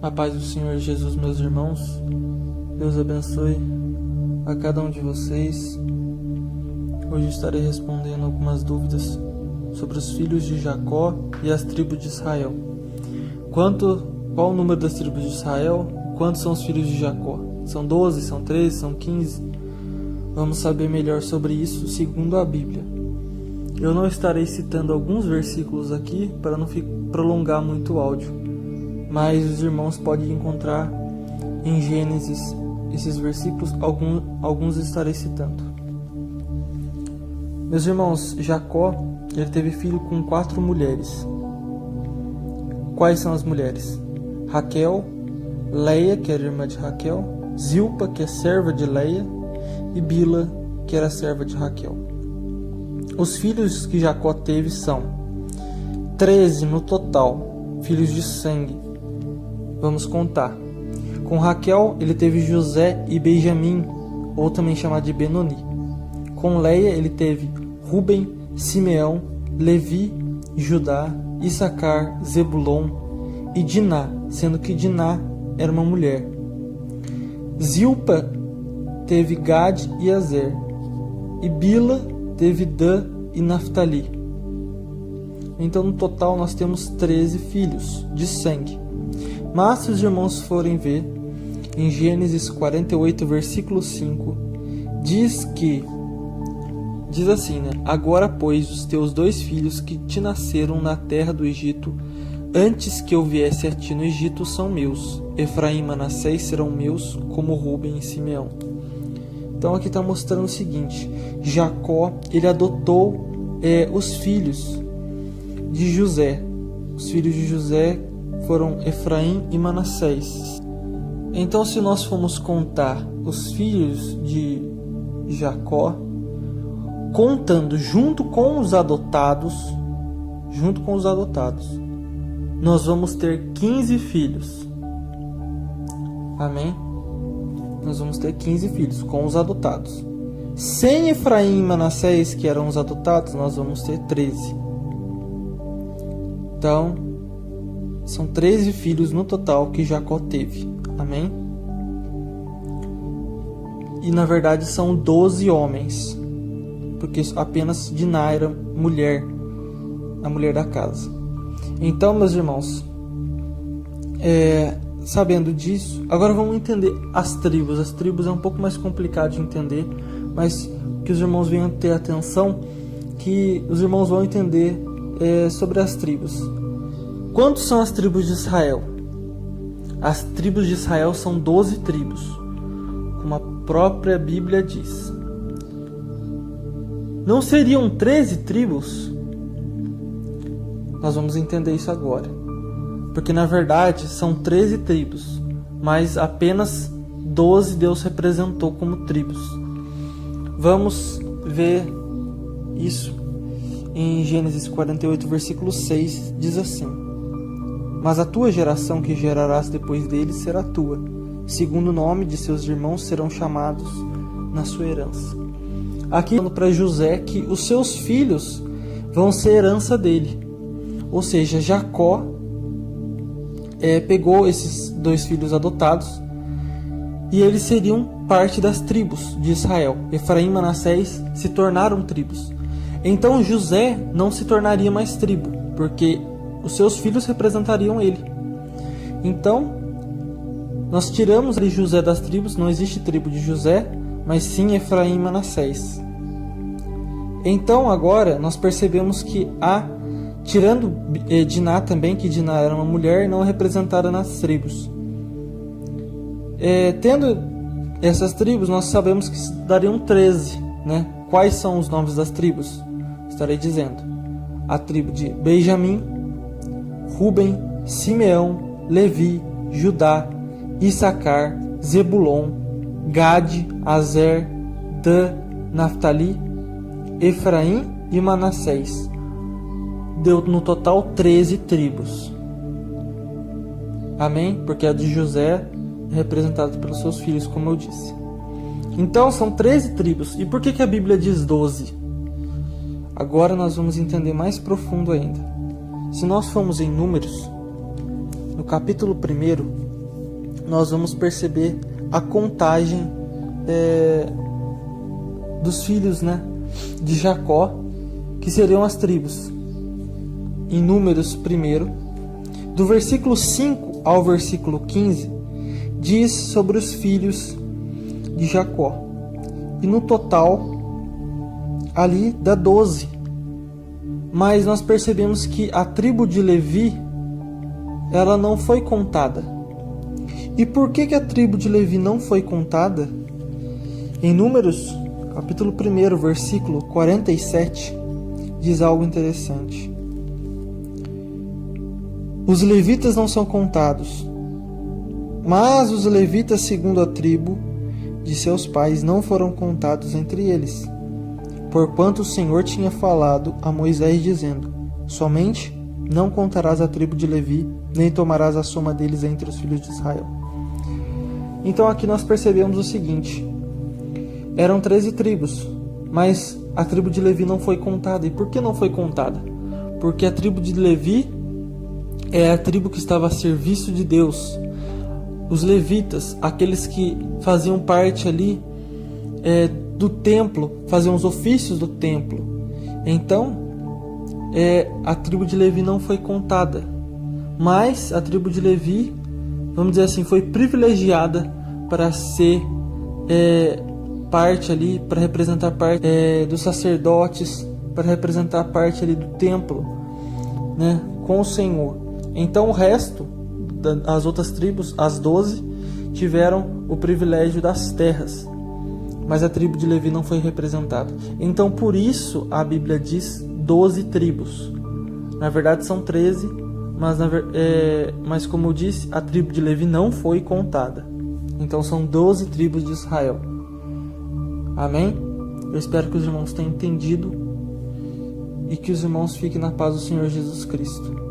A paz do Senhor Jesus, meus irmãos. Deus abençoe a cada um de vocês. Hoje estarei respondendo algumas dúvidas sobre os filhos de Jacó e as tribos de Israel. Qual o número das tribos de Israel? Quantos são os filhos de Jacó? São 12, são 13, são 15? Vamos saber melhor sobre isso segundo a Bíblia. Eu não estarei citando alguns versículos aqui para não prolongar muito o áudio, mas os irmãos podem encontrar em Gênesis esses versículos, alguns estarei citando. Meus irmãos, Jacó, ele teve filho com 4 mulheres. Quais são as mulheres? Raquel, Leia, que era irmã de Raquel, Zilpa, que é serva de Leia, e Bila, que era serva de Raquel. Os filhos que Jacó teve são 13 no total, filhos de sangue. Vamos contar. Com Raquel, ele teve José e Benjamim, ou também chamado de Benoni. Com Leia, ele teve Ruben, Simeão, Levi, Judá, Issacar, Zebulon e Diná, sendo que Diná era uma mulher. Zilpa teve Gade e Azer, e Bila teve Dan e Naftali. Então, no total, nós temos 13 filhos de sangue. Mas, se os irmãos forem ver, em Gênesis 48, versículo 5, diz assim, né? Agora, pois, os teus 2 filhos que te nasceram na terra do Egito, antes que eu viesse a ti no Egito, são meus. Efraim e Manassés serão meus, como Ruben e Simeão. Então, aqui está mostrando o seguinte: Jacó, ele adotou os filhos de José. Os filhos de José foram Efraim e Manassés. Então, se nós formos contar os filhos de Jacó, contando junto com os adotados, nós vamos ter 15 filhos. Amém? Nós vamos ter 15 filhos com os adotados. Sem Efraim e Manassés, que eram os adotados, nós vamos ter 13. Então, são 13 filhos no total que Jacó teve. Amém? E na verdade são 12 homens, porque apenas Diná era mulher, a mulher da casa. Então, meus irmãos, sabendo disso, agora vamos entender as tribos. As tribos é um pouco mais complicado de entender, mas que os irmãos venham ter atenção, que os irmãos vão entender sobre as tribos. Quantos são as tribos de Israel? As tribos de Israel são 12 tribos, como a própria Bíblia diz. Não seriam 13 tribos? Nós vamos entender isso agora. Porque na verdade são 13 tribos, mas apenas 12 Deus representou como tribos. Vamos ver isso em Gênesis 48, versículo 6, diz assim: Mas a tua geração que gerarás depois deles será tua, segundo o nome de seus irmãos serão chamados na sua herança. Aqui falando para José que os seus filhos vão ser herança dele. Ou seja, Jacó pegou esses 2 filhos adotados e eles seriam parte das tribos de Israel. Efraim e Manassés se tornaram tribos. Então José não se tornaria mais tribo, porque os seus filhos representariam ele. Então, nós tiramos de José das tribos, não existe tribo de José, mas sim Efraim e Manassés. Então, agora, nós percebemos que tirando Diná também, que Diná era uma mulher não representada nas tribos. Tendo essas tribos, nós sabemos que dariam 13, né? Quais são os nomes das tribos? Estarei dizendo: a tribo de Benjamim, Ruben, Simeão, Levi, Judá, Issacar, Zebulon, Gade, Azer, Dan, Naftali, Efraim e Manassés. Deu no total 13 tribos. Amém? Porque a de José é representada pelos seus filhos, como eu disse. Então são 13 tribos. E por que a Bíblia diz 12? Agora nós vamos entender mais profundo ainda. Se nós formos em Números, no capítulo 1, nós vamos perceber a contagem dos filhos, né, de Jacó, que seriam as tribos. Em Números 1, do versículo 5 ao versículo 15, diz sobre os filhos de Jacó. E no total, ali dá 12. Mas nós percebemos que a tribo de Levi, ela não foi contada. E por que a tribo de Levi não foi contada? Em Números, capítulo 1, versículo 47, diz algo interessante. Os levitas não são contados, mas os levitas segundo a tribo de seus pais não foram contados entre eles, porquanto o Senhor tinha falado a Moisés dizendo: somente não contarás a tribo de Levi, nem tomarás a soma deles entre os filhos de Israel. Então aqui nós percebemos o seguinte: eram 13 tribos, mas a tribo de Levi não foi contada. E por que não foi contada? Porque a tribo de Levi é a tribo que estava a serviço de Deus. Os levitas, aqueles que faziam parte ali do templo, faziam os ofícios do templo. Então, a tribo de Levi não foi contada. Mas a tribo de Levi, vamos dizer assim, foi privilegiada para ser parte ali, para representar parte dos sacerdotes, para representar parte ali do templo, né, com o Senhor. Então o resto, as outras tribos, as 12, tiveram o privilégio das terras, mas a tribo de Levi não foi representada. Então por isso a Bíblia diz 12 tribos. Na verdade são 13, mas como eu disse, a tribo de Levi não foi contada. Então são 12 tribos de Israel. Amém? Eu espero que os irmãos tenham entendido e que os irmãos fiquem na paz do Senhor Jesus Cristo.